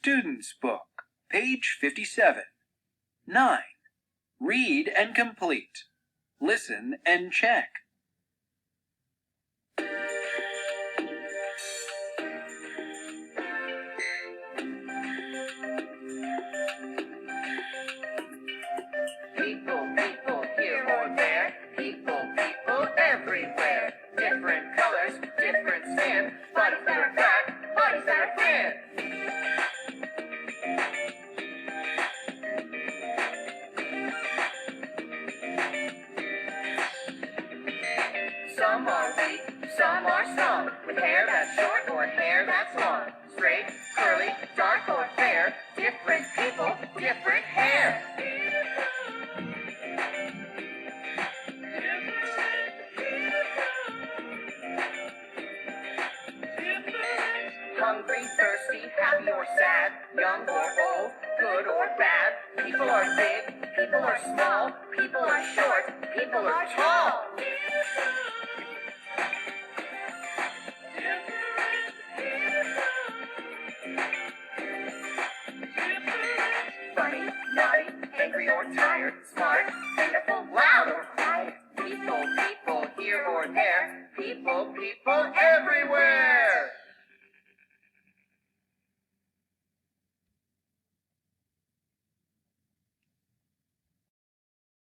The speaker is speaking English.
Student's Book, page 57. 9. Read and complete. Listen and check. People, people, here or there. People, people, everywhere. Different colors, different skin. Bodies that are fat, bodies that are thin. Some are weak, some are strong. With hair that's short or hair that's long. Straight, curly, dark or fair. Different people, different hair. Hungry, thirsty, happy or sad, young or old, good or bad. People are big, people are small, people are short, people are tall. Funny, naughty, angry or tired, smart, beautiful, loud or quiet. People, people, here or there. People, people, everywhere.